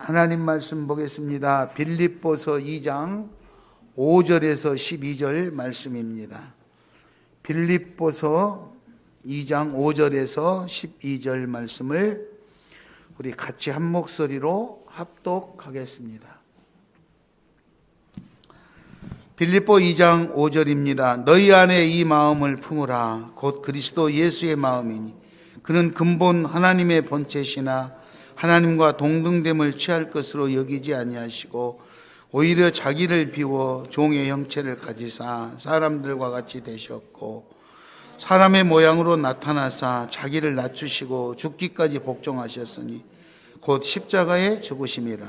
하나님 말씀 보겠습니다. 빌립보서 2장 5절에서 12절 말씀입니다. 빌립보서 2장 5절에서 12절 말씀을 우리 같이 한 목소리로 합독하겠습니다. 빌립보 2장 5절입니다. 너희 안에 이 마음을 품으라. 곧 그리스도 예수의 마음이니 그는 근본 하나님의 본체시나 하나님과 동등됨을 취할 것으로 여기지 아니하시고 오히려 자기를 비워 종의 형체를 가지사 사람들과 같이 되셨고 사람의 모양으로 나타나사 자기를 낮추시고 죽기까지 복종하셨으니 곧 십자가에 죽으심이라.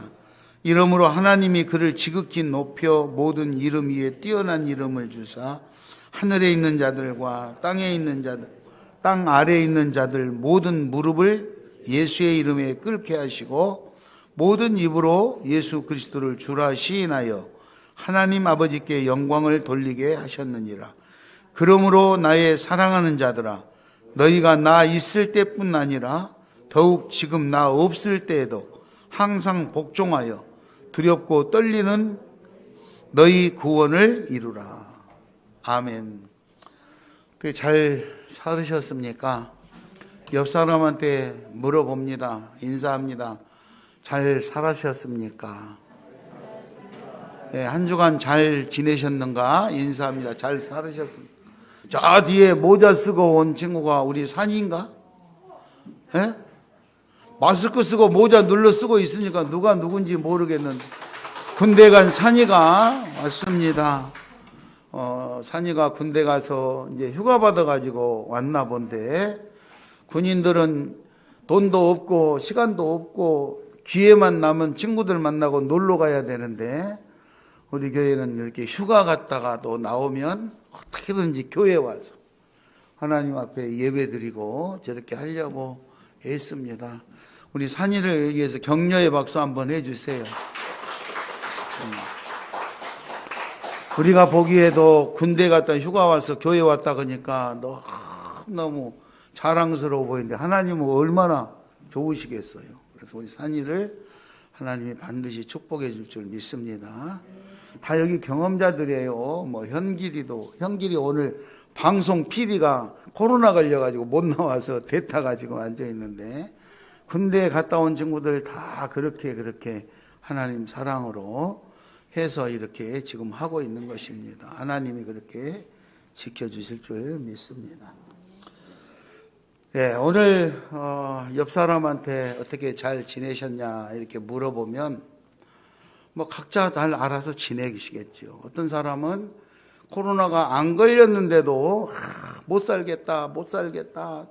이러므로 하나님이 그를 지극히 높여 모든 이름 위에 뛰어난 이름을 주사 하늘에 있는 자들과 땅에 있는 자들, 땅 아래에 있는 자들 모든 무릎을 예수의 이름에 꿇게 하시고 모든 입으로 예수 그리스도를 주라 시인하여 하나님 아버지께 영광을 돌리게 하셨느니라. 그러므로 나의 사랑하는 자들아, 너희가 나 있을 때뿐 아니라 더욱 지금 나 없을 때에도 항상 복종하여 두렵고 떨리는 너희 구원을 이루라. 아멘. 잘 살으셨습니까? 옆 사람한테 물어봅니다. 인사합니다. 잘 살으셨습니까? 네, 한 주간 잘 지내셨는가? 인사합니다. 잘 살으셨습니까? 저 뒤에 모자 쓰고 온 친구가 우리 산인가? 네? 마스크 쓰고 모자 눌러 쓰고 있으니까 누가 누군지 모르겠는데 군대 간 산이가 왔습니다. 산이가 군대 가서 이제 휴가 받아가지고 왔나 본데 군인들은 돈도 없고 시간도 없고 기회만 남은 친구들 만나고 놀러 가야 되는데 우리 교회는 이렇게 휴가 갔다가 또 나오면 어떻게든지 교회 와서 하나님 앞에 예배드리고 저렇게 하려고 했습니다. 우리 산이를 위해서 격려의 박수 한번 해주세요. 우리가 보기에도 군대 갔다 휴가 와서 교회 왔다 그러니까 너무 자랑스러워 보이는데 하나님은 얼마나 좋으시겠어요. 그래서 우리 산이를 하나님이 반드시 축복해 줄 줄 믿습니다. 다 여기 경험자들이에요. 뭐 현길이 오늘 방송 PD가 코로나 걸려가지고 못 나와서 대타 가지고 앉아 있는데 군대에 갔다 온 친구들 다 그렇게 하나님 사랑으로 해서 이렇게 지금 하고 있는 것입니다. 하나님이 그렇게 지켜주실 줄 믿습니다. 네, 오늘 옆 사람한테 어떻게 잘 지내셨냐 이렇게 물어보면 뭐 각자 잘 알아서 지내시겠죠. 어떤 사람은 코로나가 안 걸렸는데도 못 살겠다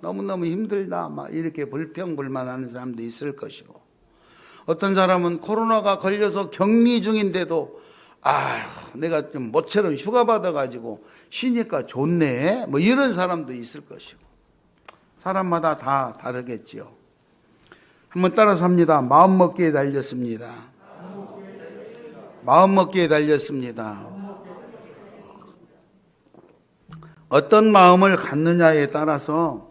너무너무 힘들다 막 이렇게 불평불만하는 사람도 있을 것이고 어떤 사람은 코로나가 걸려서 격리 중인데도 내가 좀 모처럼 휴가 받아가지고 쉬니까 좋네 뭐 이런 사람도 있을 것이고 사람마다 다 다르겠지요. 한번 따라서 합니다. 마음먹기에 달렸습니다. 마음먹기에 달렸습니다. 어떤 마음을 갖느냐에 따라서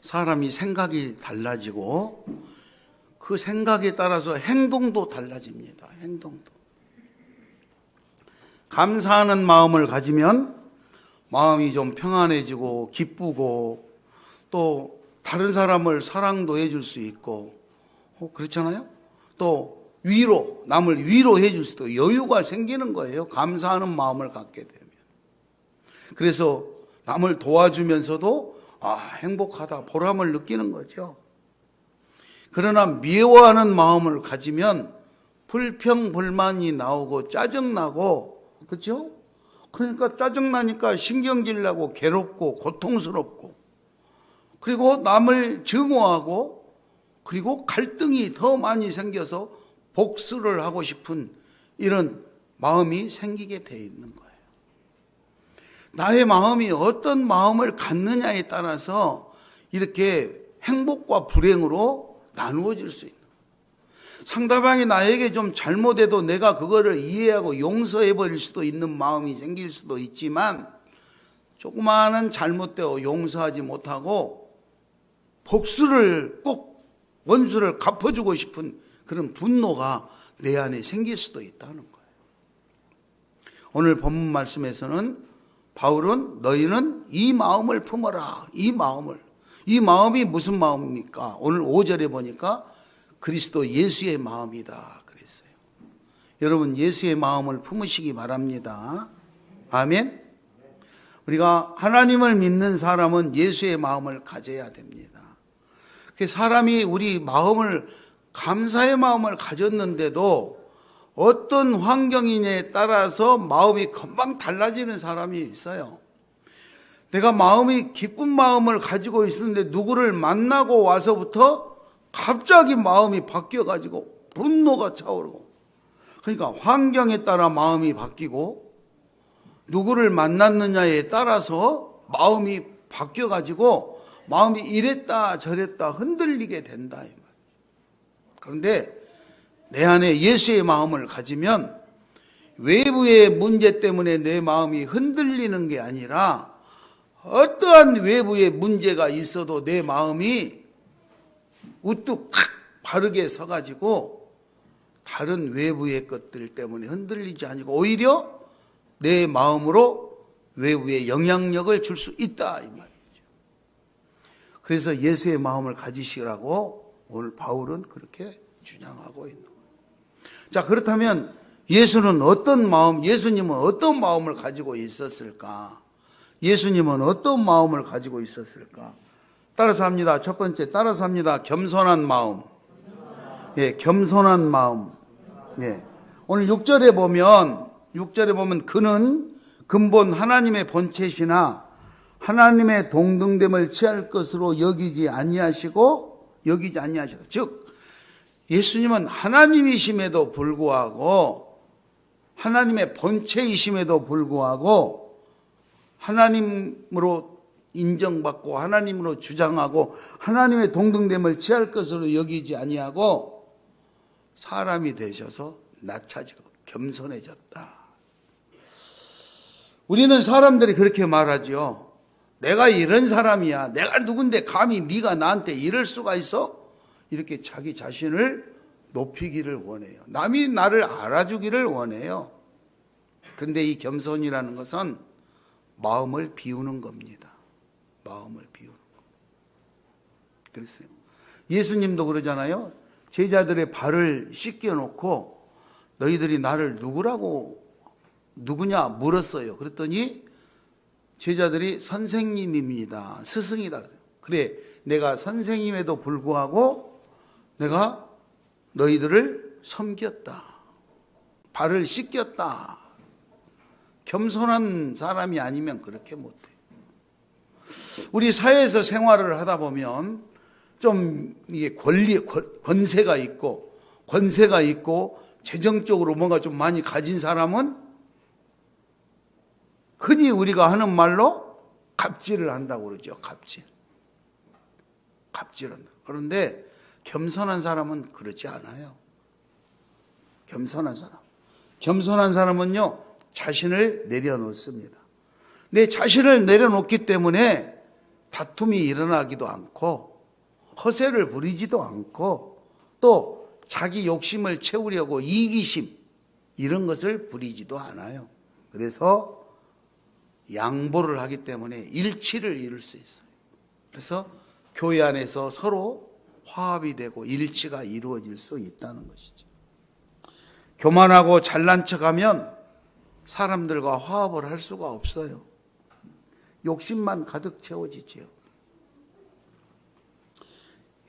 사람이 생각이 달라지고 그 생각에 따라서 행동도 달라집니다. 행동도. 감사하는 마음을 가지면 마음이 좀 평안해지고 기쁘고 또 다른 사람을 사랑도 해줄 수 있고 그렇잖아요. 또 남을 위로해 줄 수도 여유가 생기는 거예요. 감사하는 마음을 갖게 되면. 그래서 남을 도와주면서도 행복하다 보람을 느끼는 거죠. 그러나 미워하는 마음을 가지면 불평불만이 나오고 짜증나고 그렇죠? 그러니까 짜증나니까 신경질 나고 괴롭고 고통스럽고 그리고 남을 증오하고 그리고 갈등이 더 많이 생겨서 복수를 하고 싶은 이런 마음이 생기게 돼 있는 거예요. 나의 마음이 어떤 마음을 갖느냐에 따라서 이렇게 행복과 불행으로 나누어질 수 있는 거예요. 상대방이 나에게 좀 잘못해도 내가 그거를 이해하고 용서해버릴 수도 있는 마음이 생길 수도 있지만 조그마한 잘못되어 용서하지 못하고 복수를 꼭 원수를 갚아주고 싶은 그런 분노가 내 안에 생길 수도 있다는 거예요. 오늘 본문 말씀에서는 바울은 너희는 이 마음을 품어라. 이 마음이 무슨 마음입니까? 오늘 5절에 보니까 그리스도 예수의 마음이다 그랬어요. 여러분 예수의 마음을 품으시기 바랍니다. 아멘. 우리가 하나님을 믿는 사람은 예수의 마음을 가져야 됩니다. 사람이 우리 마음을 감사의 마음을 가졌는데도 어떤 환경이냐에 따라서 마음이 금방 달라지는 사람이 있어요. 내가 마음이 기쁜 마음을 가지고 있었는데 누구를 만나고 와서부터 갑자기 마음이 바뀌어가지고 분노가 차오르고, 그러니까 환경에 따라 마음이 바뀌고 누구를 만났느냐에 따라서 마음이 바뀌어가지고 마음이 이랬다 저랬다 흔들리게 된다 이 말이에요. 그런데 내 안에 예수의 마음을 가지면 외부의 문제 때문에 내 마음이 흔들리는 게 아니라 어떠한 외부의 문제가 있어도 내 마음이 우뚝 바르게 서가지고 다른 외부의 것들 때문에 흔들리지 않고 오히려 내 마음으로 외부에 영향력을 줄 수 있다 이 말이죠. 그래서 예수의 마음을 가지시라고 오늘 바울은 그렇게 주장하고 있는 거예요. 자, 그렇다면 예수님은 어떤 마음을 가지고 있었을까? 예수님은 어떤 마음을 가지고 있었을까? 따라서 합니다. 첫 번째, 따라서 합니다. 겸손한 마음. 예, 겸손한 마음. 예. 오늘 6절에 보면 그는 근본 하나님의 본체시나 하나님의 동등됨을 취할 것으로 여기지 아니하시고. 즉, 예수님은 하나님이심에도 불구하고 하나님의 본체이심에도 불구하고 하나님으로 인정받고 하나님으로 주장하고 하나님의 동등됨을 취할 것으로 여기지 아니하고 사람이 되셔서 낮아지고 겸손해졌다. 우리는 사람들이 그렇게 말하죠. 내가 이런 사람이야. 내가 누군데 감히 네가 나한테 이럴 수가 있어? 이렇게 자기 자신을 높이기를 원해요. 남이 나를 알아주기를 원해요. 그런데 이 겸손이라는 것은 마음을 비우는 겁니다. 마음을 비우는 거. 그랬어요. 예수님도 그러잖아요. 제자들의 발을 씻겨놓고 너희들이 나를 누구냐 물었어요. 그랬더니 제자들이 선생님입니다. 스승이다. 그래, 내가 선생님에도 불구하고 내가 너희들을 섬겼다. 발을 씻겼다. 겸손한 사람이 아니면 그렇게 못해. 우리 사회에서 생활을 하다 보면 좀 이게 권세가 있고 재정적으로 뭔가 좀 많이 가진 사람은 흔히 우리가 하는 말로 갑질을 한다고 그러죠. 갑질한다. 그런데 겸손한 사람은 그렇지 않아요. 겸손한 사람은요, 자신을 내려놓습니다. 내 자신을 내려놓기 때문에 다툼이 일어나기도 않고 허세를 부리지도 않고 또 자기 욕심을 채우려고 이기심 이런 것을 부리지도 않아요. 그래서 양보를 하기 때문에 일치를 이룰 수 있어요. 그래서 교회 안에서 서로 화합이 되고 일치가 이루어질 수 있다는 것이죠. 교만하고 잘난 척하면 사람들과 화합을 할 수가 없어요. 욕심만 가득 채워지지요.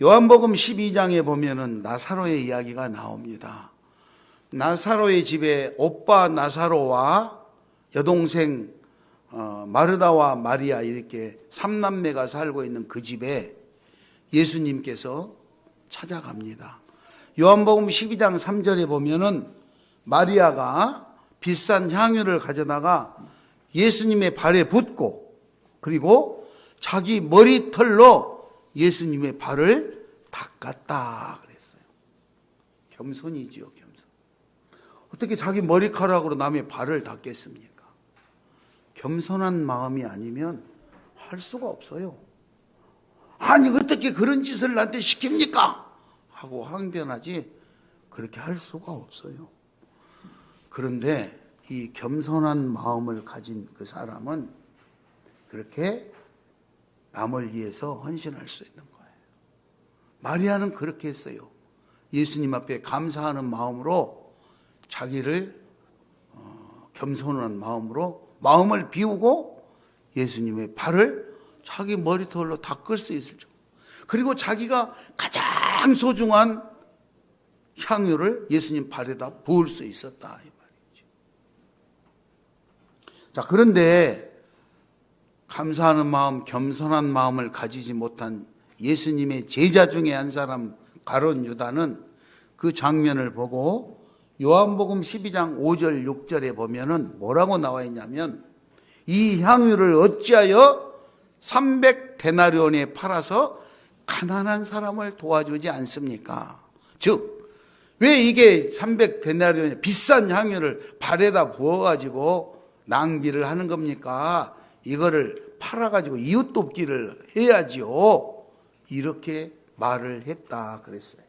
요한복음 12장에 보면은 나사로의 이야기가 나옵니다. 나사로의 집에 오빠 나사로와 여동생 마르다와 마리아 이렇게 삼남매가 살고 있는 그 집에 예수님께서 찾아갑니다. 요한복음 12장 3절에 보면은 마리아가 비싼 향유를 가져다가 예수님의 발에 붓고 그리고 자기 머리털로 예수님의 발을 닦았다 그랬어요. 겸손이지요, 겸손. 어떻게 자기 머리카락으로 남의 발을 닦겠습니까? 겸손한 마음이 아니면 할 수가 없어요. 아니 어떻게 그런 짓을 나한테 시킵니까? 하고 항변하지 그렇게 할 수가 없어요. 그런데 이 겸손한 마음을 가진 그 사람은 그렇게 남을 위해서 헌신할 수 있는 거예요. 마리아는 그렇게 했어요. 예수님 앞에 감사하는 마음으로 자기를 겸손한 마음으로 마음을 비우고 예수님의 발을 자기 머리털로 닦을 수 있을 정도. 그리고 자기가 가장 소중한 향유를 예수님 발에다 부을 수 있었다 이 말이죠. 자, 그런데 감사하는 마음, 겸손한 마음을 가지지 못한 예수님의 제자 중에 한 사람 가룟 유다는 그 장면을 보고 요한복음 12장 5절 6절에 보면은 뭐라고 나와 있냐면 이 향유를 어찌하여 300데나리온에 팔아서 가난한 사람을 도와주지 않습니까? 즉 왜 이게 300데나리온에 비싼 향유를 발에다 부어가지고 낭비를 하는 겁니까? 이거를 팔아가지고 이웃 돕기를 해야지요. 이렇게 말을 했다 그랬어요.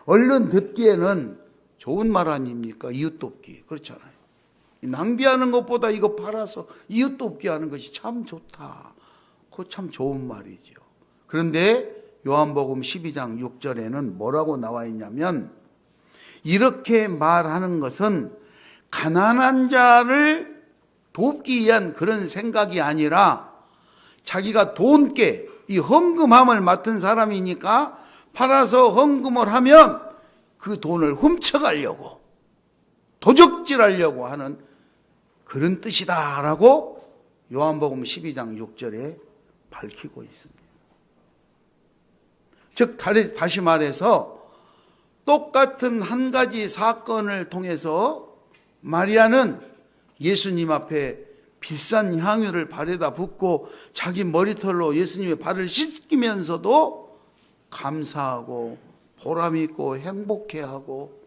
얼른 듣기에는 좋은 말 아닙니까? 이웃 돕기. 그렇잖아요. 낭비하는 것보다 이거 팔아서 이웃 돕기 하는 것이 참 좋다. 그거 참 좋은 말이죠. 그런데 요한복음 12장 6절에는 뭐라고 나와 있냐면 이렇게 말하는 것은 가난한 자를 돕기 위한 그런 생각이 아니라 자기가 돈께 이 헌금함을 맡은 사람이니까 팔아서 헌금을 하면 그 돈을 훔쳐가려고 도적질하려고 하는 그런 뜻이다라고 요한복음 12장 6절에 밝히고 있습니다. 즉 다시 말해서 똑같은 한 가지 사건을 통해서 마리아는 예수님 앞에 비싼 향유를 발에다 붓고 자기 머리털로 예수님의 발을 씻기면서도 감사하고 보람있고 행복해하고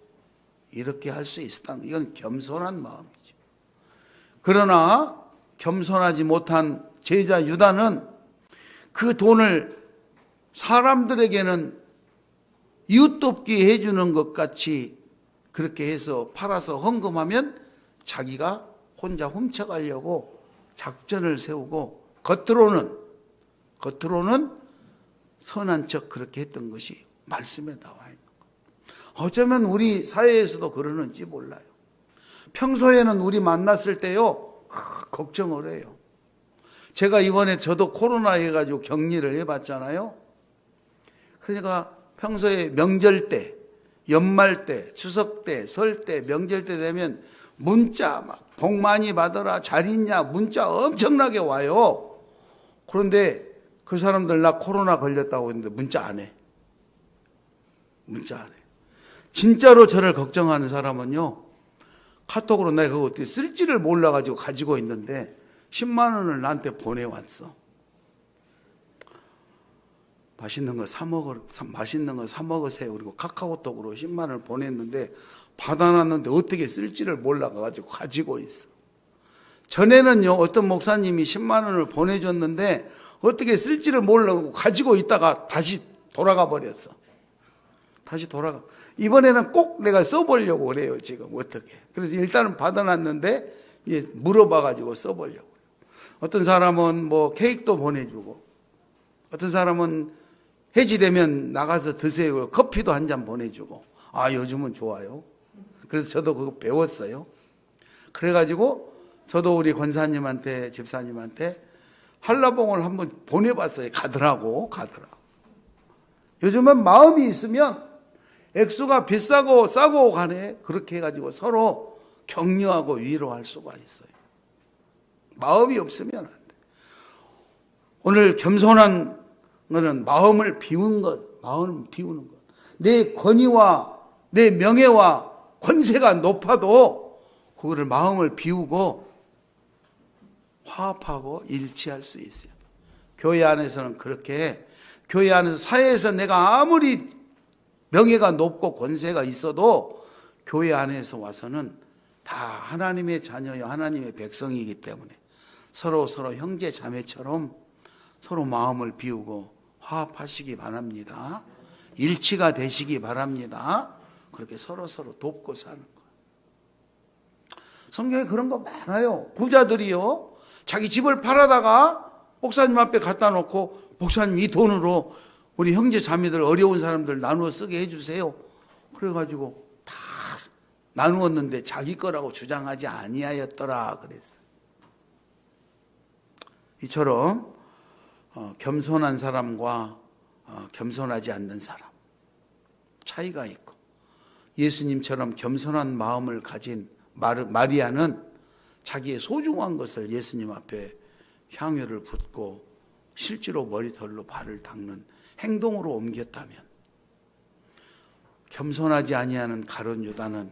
이렇게 할 수 있었다는 이건 겸손한 마음이죠. 그러나 겸손하지 못한 제자 유다는 그 돈을 사람들에게는 이웃 돕기 해주는 것 같이 그렇게 해서 팔아서 헌금하면 자기가 혼자 훔쳐가려고 작전을 세우고 겉으로는 선한 척 그렇게 했던 것이 말씀에 나와 있는 거예요. 어쩌면 우리 사회에서도 그러는지 몰라요. 평소에는 우리 만났을 때요 걱정을 해요. 제가 이번에 저도 코로나 해가지고 격리를 해봤잖아요. 그러니까 평소에 명절 때, 연말 때, 추석 때, 설 때, 명절 때 되면 문자 막 복 많이 받아라, 잘 있냐, 문자 엄청나게 와요. 그런데 그 사람들 나 코로나 걸렸다고 했는데 문자 안 해. 문자 안 해. 진짜로 저를 걱정하는 사람은요, 카톡으로 내가 그거 어떻게 쓸지를 몰라가지고 가지고 있는데 10만 원을 나한테 보내왔어. 맛있는 거 사 먹으세요. 그리고 카카오톡으로 10만 원을 보냈는데 받아놨는데 어떻게 쓸지를 몰라가지고 가지고 있어. 전에는요 어떤 목사님이 10만 원을 보내줬는데 어떻게 쓸지를 몰라고 가지고 있다가 다시 돌아가 버렸어. 이번에는 꼭 내가 써보려고 그래요. 지금 어떻게. 그래서 일단은 받아놨는데 이제 물어봐가지고 써보려고. 어떤 사람은 뭐 케이크도 보내주고 어떤 사람은 해지되면 나가서 드세요. 커피도 한 잔 보내주고. 아, 요즘은 좋아요. 그래서 저도 그거 배웠어요. 그래가지고 저도 우리 권사님한테, 집사님한테 한라봉을 한번 보내봤어요. 가더라고. 요즘은 마음이 있으면 액수가 비싸고 싸고 간에 그렇게 해가지고 서로 격려하고 위로할 수가 있어요. 마음이 없으면 안 돼. 오늘 겸손한 것은 마음을 비우는 것. 내 권위와 내 명예와 권세가 높아도 그거를 마음을 비우고 화합하고 일치할 수 있어요. 교회 안에서는 그렇게, 교회 안에서 사회에서 내가 아무리 명예가 높고 권세가 있어도 교회 안에서 와서는 다 하나님의 자녀요, 하나님의 백성이기 때문에 서로 형제 자매처럼 서로 마음을 비우고 화합하시기 바랍니다. 일치가 되시기 바랍니다. 그렇게 서로 돕고 사는 거예요. 성경에 그런 거 많아요. 부자들이요, 자기 집을 팔아다가 목사님 앞에 갖다 놓고, 목사님 이 돈으로 우리 형제 자매들 어려운 사람들 나누어 쓰게 해주세요. 그래가지고 다 나누었는데 자기 거라고 주장하지 아니하였더라 그랬어요. 이처럼 겸손한 사람과 겸손하지 않는 사람 차이가 있고, 예수님처럼 겸손한 마음을 가진 마리아는 자기의 소중한 것을 예수님 앞에 향유를 붓고 실제로 머리털로 발을 닦는 행동으로 옮겼다면, 겸손하지 아니하는 가룟 유다는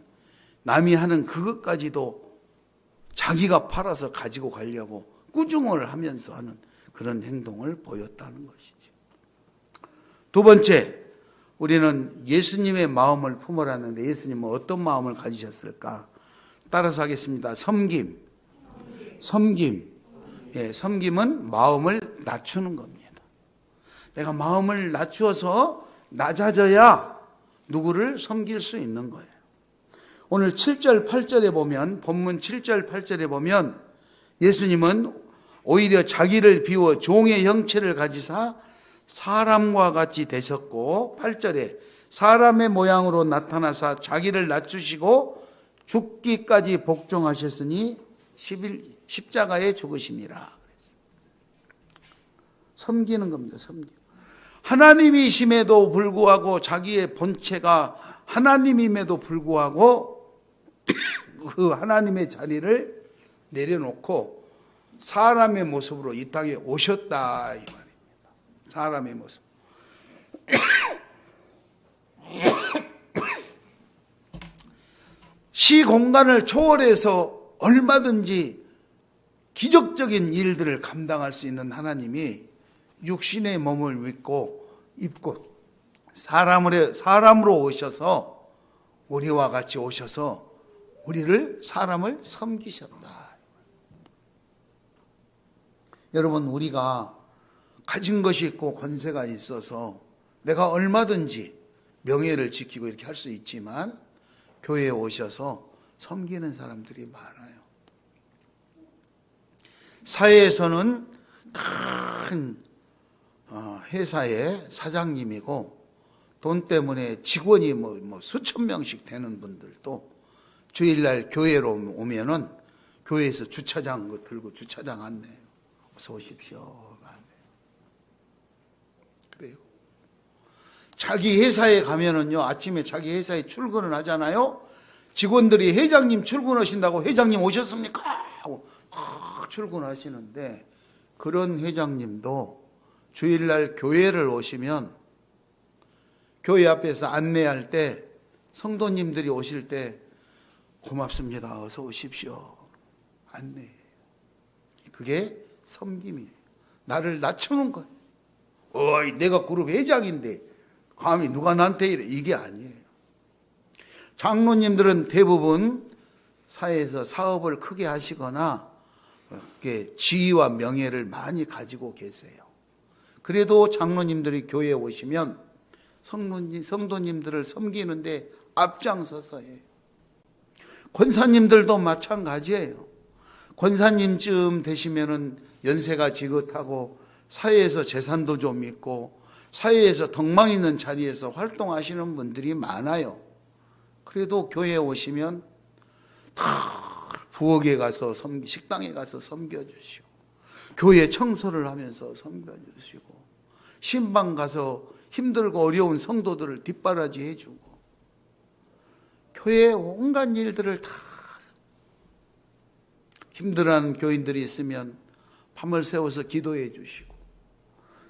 남이 하는 그것까지도 자기가 팔아서 가지고 가려고 꾸중을 하면서 하는 그런 행동을 보였다는 것이죠. 두 번째, 우리는 예수님의 마음을 품으라는데 예수님은 어떤 마음을 가지셨을까? 따라서 하겠습니다. 섬김. 예, 섬김은 마음을 낮추는 겁니다. 내가 마음을 낮추어서 낮아져야 누구를 섬길 수 있는 거예요. 오늘 7절 8절에 보면, 본문 7절 8절에 보면 예수님은 오히려 자기를 비워 종의 형체를 가지사 사람과 같이 되셨고, 8절에 사람의 모양으로 나타나사 자기를 낮추시고 죽기까지 복종하셨으니 십자가에 죽으심이라. 섬기는 겁니다. 하나님이심에도 불구하고, 자기의 본체가 하나님임에도 불구하고 그 하나님의 자리를 내려놓고 사람의 모습으로 이 땅에 오셨다 이 말입니다. 사람의 모습. 시공간을 초월해서 얼마든지 기적적인 일들을 감당할 수 있는 하나님이 육신의 몸을 입고 사람으로 오셔서, 우리와 같이 오셔서 사람을 섬기셨다. 여러분, 우리가 가진 것이 있고 권세가 있어서 내가 얼마든지 명예를 지키고 이렇게 할 수 있지만, 교회에 오셔서 섬기는 사람들이 많아요. 사회에서는 큰 회사의 사장님이고 돈 때문에 직원이 수천 명씩 되는 분들도 주일날 교회로 오면은 교회에서 주차장 들고 주차장 안내요. 어서 오십시오. 그래요. 자기 회사에 가면은요, 아침에 자기 회사에 출근을 하잖아요. 직원들이 회장님 출근하신다고, 회장님 오셨습니까? 하고 출근하시는데, 그런 회장님도 주일날 교회를 오시면 교회 앞에서 안내할 때, 성도님들이 오실 때 고맙습니다. 어서 오십시오. 안내. 그게 섬김이에요. 나를 낮추는 거예요. 어이, 내가 그룹 회장인데 감히 누가 나한테 이래. 이게 아니에요. 장로님들은 대부분 사회에서 사업을 크게 하시거나 지위와 명예를 많이 가지고 계세요. 그래도 장로님들이 교회에 오시면 성도님들을 섬기는데 앞장서서 해요. 권사님들도 마찬가지예요. 권사님쯤 되시면은 연세가 지긋하고 사회에서 재산도 좀 있고 사회에서 덕망 있는 자리에서 활동하시는 분들이 많아요. 그래도 교회에 오시면 다 부엌에 가서 식당에 가서 섬겨주시고, 교회 청소를 하면서 섬겨주시고, 신방 가서 힘들고 어려운 성도들을 뒷바라지 해주고, 교회의 온갖 일들을 다, 힘들어하는 교인들이 있으면 밤을 새워서 기도해 주시고,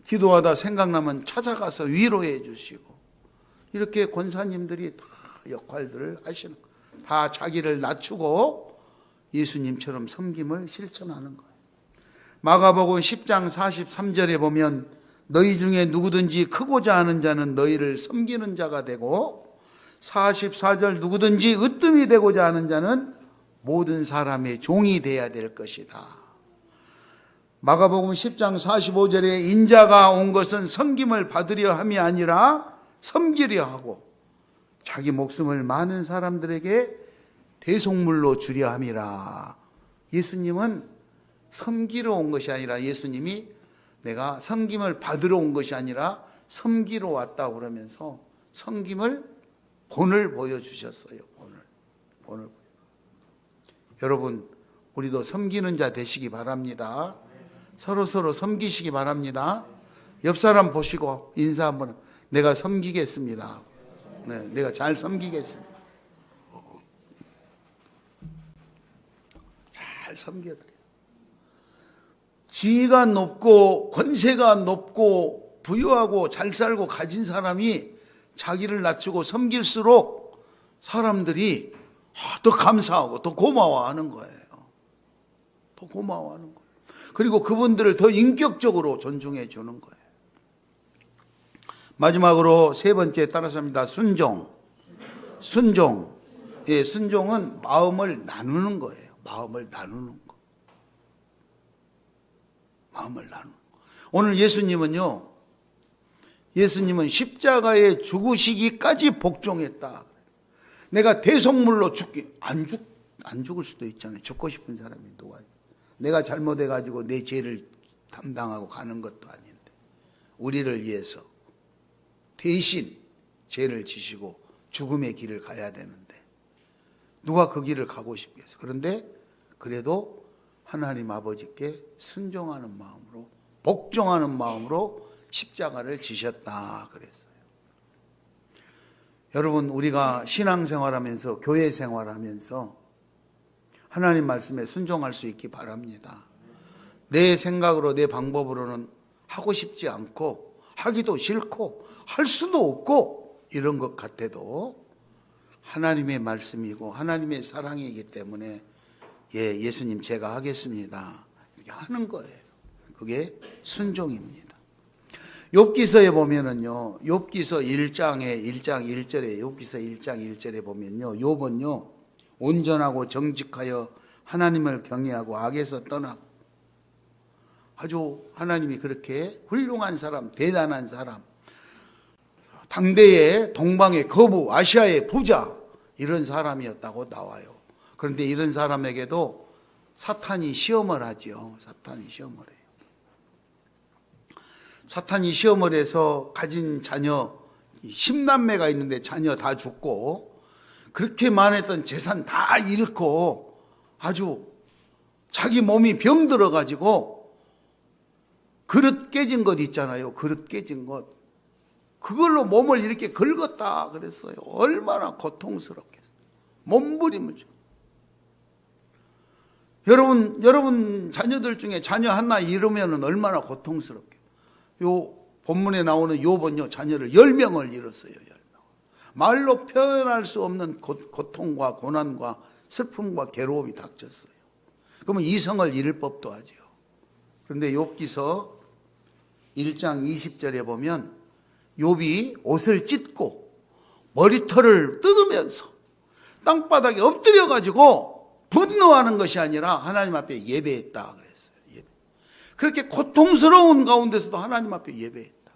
기도하다 생각나면 찾아가서 위로해 주시고, 이렇게 권사님들이 다 역할들을 하시는 거예요. 다 자기를 낮추고 예수님처럼 섬김을 실천하는 거예요. 마가복음 10장 43절에 보면 너희 중에 누구든지 크고자 하는 자는 너희를 섬기는 자가 되고, 44절 누구든지 으뜸이 되고자 하는 자는 모든 사람의 종이 되어야 될 것이다. 마가복음 10장 45절에 인자가 온 것은 섬김을 받으려 함이 아니라 섬기려 하고, 자기 목숨을 많은 사람들에게 대속물로 주려 함이라. 예수님은 섬기러 온 것이 아니라, 예수님이 내가 섬김을 받으러 온 것이 아니라 섬기러 왔다고 그러면서 섬김을 본을 보여주셨어요. 본을. 여러분, 우리도 섬기는 자 되시기 바랍니다. 서로 섬기시기 바랍니다. 옆 사람 보시고 인사 한번. 내가 섬기겠습니다. 네, 내가 잘 섬기겠습니다. 잘 섬겨드려요. 지위가 높고 권세가 높고 부유하고 잘 살고 가진 사람이 자기를 낮추고 섬길수록 사람들이 더 감사하고 더 고마워하는 거예요. 더 고마워하는 거예요. 그리고 그분들을 더 인격적으로 존중해 주는 거예요. 마지막으로 세 번째 따라서 합니다. 순종. 예, 순종은 마음을 나누는 거예요. 마음을 나누는 거. 오늘 예수님은 십자가에 죽으시기까지 복종했다. 내가 대속물로 안 죽을 수도 있잖아요. 죽고 싶은 사람이 누가 있어요. 내가 잘못해가지고 내 죄를 담당하고 가는 것도 아닌데 우리를 위해서 대신 죄를 지시고 죽음의 길을 가야 되는데 누가 그 길을 가고 싶겠어요. 그런데 그래도 하나님 아버지께 순종하는 마음으로, 복종하는 마음으로 십자가를 지셨다 그랬어요. 여러분, 우리가 신앙생활하면서, 교회 생활하면서 하나님 말씀에 순종할 수 있기 바랍니다. 내 생각으로, 내 방법으로는 하고 싶지 않고 하기도 싫고 할 수도 없고 이런 것 같아도 하나님의 말씀이고 하나님의 사랑이기 때문에 예수님 제가 하겠습니다 이렇게 하는 거예요. 그게 순종입니다. 욥기서에 보면은요, 욥기서 1장 1절에, 욥기서 1장 1절에 보면요, 욥은요 온전하고 정직하여 하나님을 경외하고 악에서 떠나고, 아주 하나님이 그렇게 훌륭한 사람, 대단한 사람, 당대의 동방의 거부, 아시아의 부자, 이런 사람이었다고 나와요. 그런데 이런 사람에게도 사탄이 시험을 하지요. 사탄이 시험을 해요. 사탄이 시험을 해서 가진 자녀 10남매가 있는데 자녀 다 죽고 그렇게 많았던 재산 다 잃고 아주 자기 몸이 병들어 가지고 그릇 깨진 것 있잖아요. 그릇 깨진 것. 그걸로 몸을 이렇게 긁었다 그랬어요. 얼마나 고통스럽겠어요. 몸부림을 줘. 여러분 자녀들 중에 자녀 하나 잃으면 얼마나 고통스럽게. 요 본문에 나오는 욥은요 자녀를 10명을 잃었어요. 10명. 말로 표현할 수 없는 고통과 고난과 슬픔과 괴로움이 닥쳤어요. 그러면 이성을 잃을 법도 하죠. 그런데 욥기서 1장 20절에 보면 욥이 옷을 찢고 머리털을 뜯으면서 땅바닥에 엎드려 가지고 분노하는 것이 아니라 하나님 앞에 예배했다 그랬어요. 예배. 그렇게 고통스러운 가운데서도 하나님 앞에 예배했다.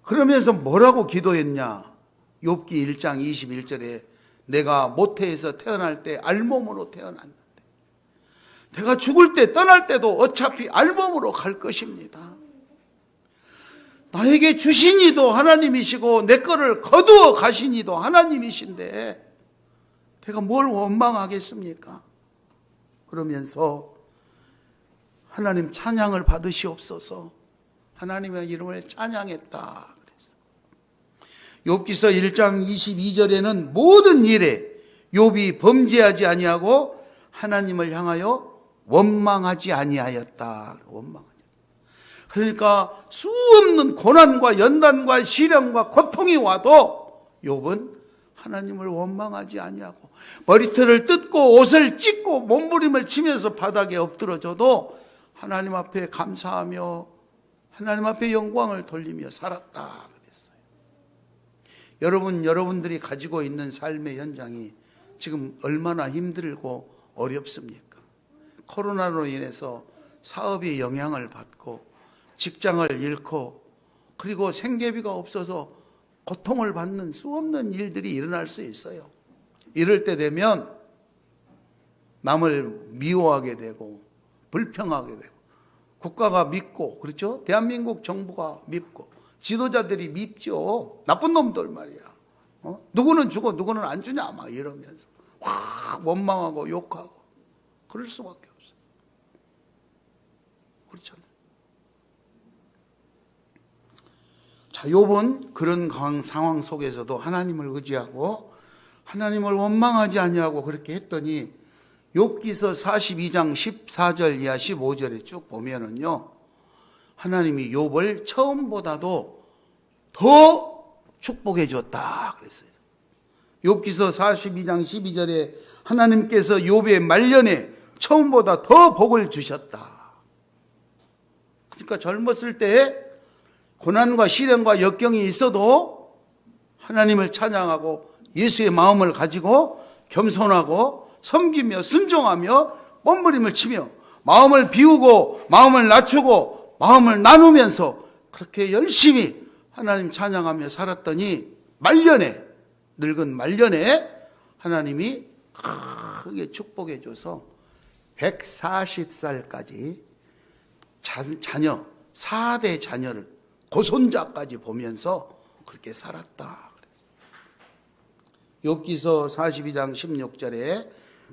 그러면서 뭐라고 기도했냐? 욥기 1장 21절에 내가 모태에서 태어날 때 알몸으로 태어났는데 내가 죽을 때 떠날 때도 어차피 알몸으로 갈 것입니다. 나에게 주신 이도 하나님이시고 내 거를 거두어 가신 이도 하나님이신데 내가 뭘 원망하겠습니까? 그러면서 하나님 찬양을 받으시옵소서, 하나님의 이름을 찬양했다. 욥기서 1장 22절에는 모든 일에 욥이 범죄하지 아니하고 하나님을 향하여 원망하지 아니하였다. 그러니까 수 없는 고난과 연단과 시련과 고통이 와도 욥은 하나님을 원망하지 아니하고 머리털을 뜯고 옷을 찢고 몸부림을 치면서 바닥에 엎드러져도 하나님 앞에 감사하며 하나님 앞에 영광을 돌리며 살았다 그랬어요. 여러분들이 가지고 있는 삶의 현장이 지금 얼마나 힘들고 어렵습니까? 코로나로 인해서 사업이 영향을 받고 직장을 잃고 그리고 생계비가 없어서 고통을 받는 수 없는 일들이 일어날 수 있어요. 이럴 때 되면 남을 미워하게 되고 불평하게 되고 국가가 밉고, 그렇죠? 대한민국 정부가 밉고 지도자들이 밉죠. 나쁜 놈들 말이야. 누구는 주고 누구는 안 주냐 막 이러면서 확 원망하고 욕하고 그럴 수밖에 없어요. 그렇잖아요. 자, 욥은 그런 상황 속에서도 하나님을 의지하고 하나님을 원망하지 아니하고 그렇게 했더니 욥기서 42장 14절 이하 15절에 쭉 보면은요, 하나님이 욥을 처음보다도 더 축복해 줬다 그랬어요. 욥기서 42장 12절에 하나님께서 욥의 말년에 처음보다 더 복을 주셨다. 그러니까 젊었을 때 고난과 시련과 역경이 있어도 하나님을 찬양하고 예수의 마음을 가지고 겸손하고 섬기며 순종하며 몸부림을 치며 마음을 비우고 마음을 낮추고 마음을 나누면서 그렇게 열심히 하나님 찬양하며 살았더니 말년에, 늙은 말년에 하나님이 크게 축복해 줘서 140살까지 자녀 4대 자녀를 고손자까지 보면서 그렇게 살았다. 욥기서 42장 16절에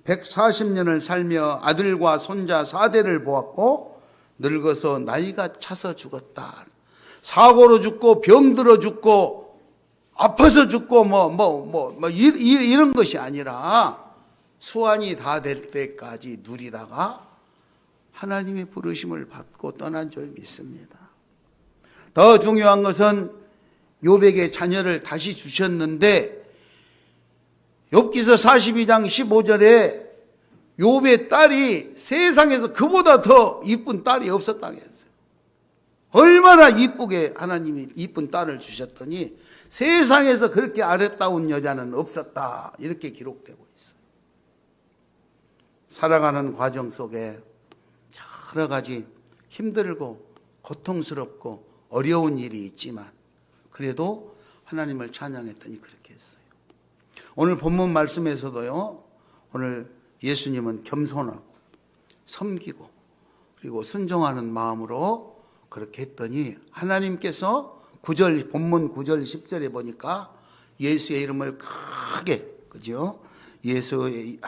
140년을 살며 아들과 손자 4대를 보았고 늙어서 나이가 차서 죽었다. 사고로 죽고 병들어 죽고 아파서 죽고 이런 것이 아니라 수완이 다 될 때까지 누리다가 하나님의 부르심을 받고 떠난 줄 믿습니다. 더 중요한 것은 욥에게 자녀를 다시 주셨는데 욥기서 42장 15절에 욥의 딸이 세상에서 그보다 더 이쁜 딸이 없었다고 했어요. 얼마나 이쁘게 하나님이 이쁜 딸을 주셨더니 세상에서 그렇게 아름다운 여자는 없었다. 이렇게 기록되고 있어요. 살아가는 과정 속에 여러 가지 힘들고 고통스럽고 어려운 일이 있지만 그래도 하나님을 찬양했더니 그렇게 했어요. 오늘 본문 말씀에서도요, 오늘 예수님은 겸손하고 섬기고 그리고 순종하는 마음으로 그렇게 했더니 하나님께서 본문 9절 10절에 보니까 예수의 이름을 크게, 그죠? 예수의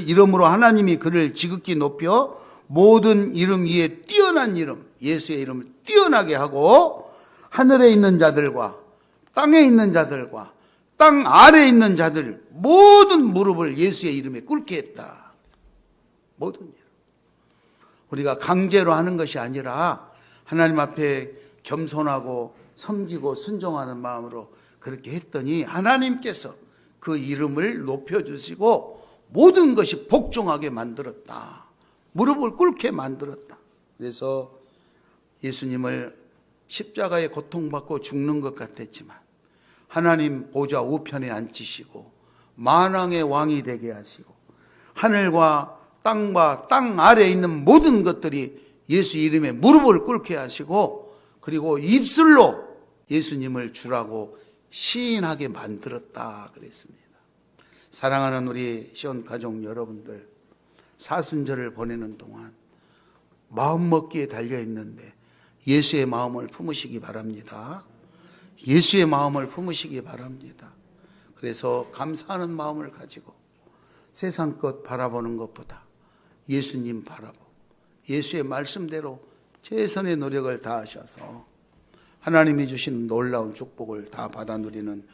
이름으로 하나님이 그를 지극히 높여 모든 이름 위에 뛰어난 이름, 예수의 이름을 뛰어나게 하고 하늘에 있는 자들과 땅에 있는 자들과 땅 아래에 있는 자들 모든 무릎을 예수의 이름에 꿇게 했다. 모든 일. 우리가 강제로 하는 것이 아니라 하나님 앞에 겸손하고 섬기고 순종하는 마음으로 그렇게 했더니 하나님께서 그 이름을 높여주시고 모든 것이 복종하게 만들었다. 무릎을 꿇게 만들었다. 그래서 예수님을 십자가에 고통받고 죽는 것 같았지만 하나님 보좌 우편에 앉히시고 만왕의 왕이 되게 하시고 하늘과 땅과 땅 아래에 있는 모든 것들이 예수 이름에 무릎을 꿇게 하시고 그리고 입술로 예수님을 주라고 시인하게 만들었다 그랬습니다. 사랑하는 우리 시온 가족 여러분들, 사순절을 보내는 동안 마음먹기에 달려있는데 예수의 마음을 품으시기 바랍니다. 예수의 마음을 품으시기 바랍니다. 그래서 감사하는 마음을 가지고 세상 것 바라보는 것보다 예수님 바라보고 예수의 말씀대로 최선의 노력을 다하셔서 하나님이 주신 놀라운 축복을 다 받아 누리는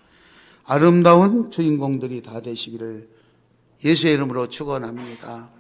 아름다운 주인공들이 다 되시기를 예수의 이름으로 축원합니다.